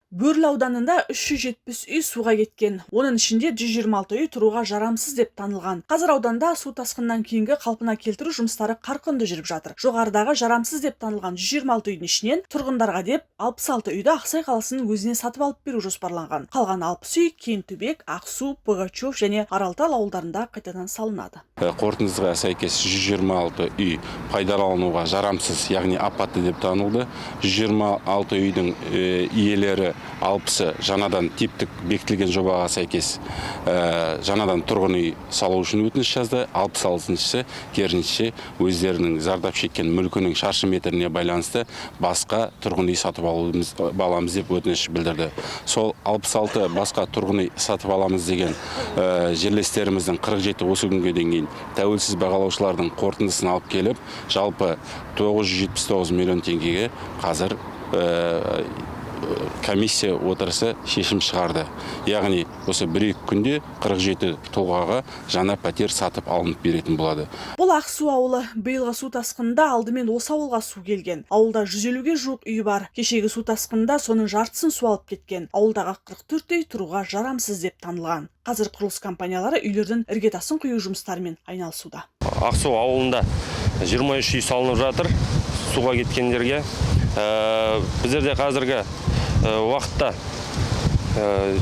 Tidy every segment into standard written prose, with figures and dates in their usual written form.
Бөрлі ауданында 370 үй суға кеткен. Оның ішінде 126 үй тұруға жарамсыз деп танылған. Қазір ауданда су тасқыннан кейінгі қалпына келтіру жұмыстары қарқынды жүріп жатыр. Жоғарыдағы жарамсыз деп танылған 126 үйдің ішінен тұрғындарға деп 66 үйді Ақсай қаласының өзіне сатып алып беру жоспарланған. Қалған 60 үй Кентөбек, Ақсу, Пугачев және Аралтал ауылдарында қайтадан салынады. Қорытындысына сәйкес 126 үй пайдалануға жарамсыз, яғни апатты деп танылды. 126 үйдің иелері 60-ы жаңадан типтік бекітілген жобаға сәйкес жаңадан тұрғын үй салу үшін өтініш жазды. 66-сы керісінше өздерінің зардап шеккен мүлкінің шаршы метріне байланысты басқа тұрғын үй сатып аламыз деп өтініш білдірді. Сол 66 басқа тұрғын үй сатып аламыз деген жерлестеріміздің 47 осы күнге дейін тәуелсіз бағалаушылардың қорытындысын алып келіп, жалпы 979 миллион теңгеге қазір комиссия отырысы шешім шығарды. Яғни осы 1-2 күнде 47 тұлғаға жаңа пәтер сатып алынып беретін болады. Бұл Ақсу ауылы. Биылғы су тасқынында алдымен осы ауылға су келген. Ауылда 150-ге жуық үй бар. Кешегі су тасқынында соның жартысын су алып кеткен. Ауылдағы 44 үй тұруға жарамсыз деп танылған. Қазір құрылыс компаниялары үйлердің іргетасын құю жұмыстарымен айналысуда. Ақсу ауылында 23 үй салынып жатыр суға кеткендерге. Біздерде қазіргі уақытта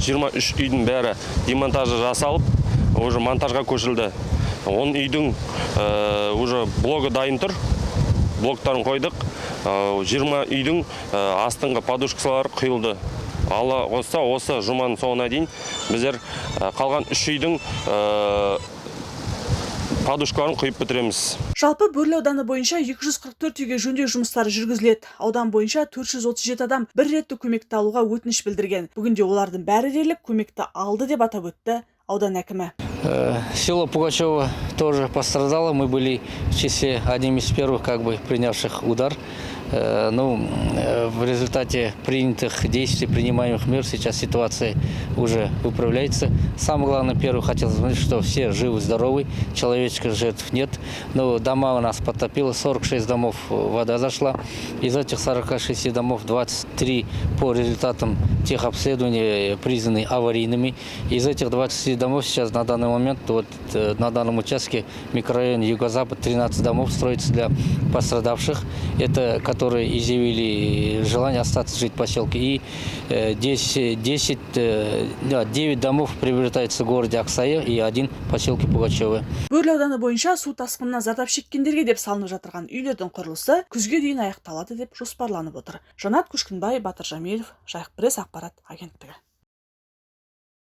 23 үйдің бәрі демонтажы жасалып, уже монтажға көшілді. 10 үйдің уже блогы дайын тұр, блоктарын қойдық. 20 үйдің астыңғы подушкалары құйылды. Алла қосса, осы жұманың соңына дейін біздер қалған 3 үйдің подушкаларын құйып бітіреміз. Жалпы Бөрлі ауданы бойынша 244 үйге жөндеу жұмыстары жүргізіледі. Аудан бойынша 437 адам бір ретті көмекті алуға өтініш білдірген. Бүгінде олардың бәрі дерлік көмекті алды деп атап өтті аудан әкімі. Село Пугачево тоже пострадало. Мы были в числе одним из первых, принявших удар. В результате принятых действий, принимаемых мер, сейчас ситуация уже выправляется. Самое главное, первое, хотел сказать, что все живы, здоровы, человеческих жертв нет. Но дома у нас потопило, 46 домов вода зашла. Из этих 46 домов 23 по результатам тех обследований признаны аварийными. Из этих 20 домов сейчас на данный момент, на данном участке микрорайон Юго-Запад, 13 домов строится для пострадавших. Это которые изъявили желание остаться жить в поселке. И 9 домов приобретается в городе Аксае и 1 в поселке Пугачево. Бөрлі ауданы бойынша су тасқынынан зардап шеккендерге деп салынып жатырған үйлердің құрылысы күзге дейін аяқталады деп жоспарланып отыр. Жанат Көшкінбай, Батыр Жамелов, Жайық пресс ақпарат агенттігі.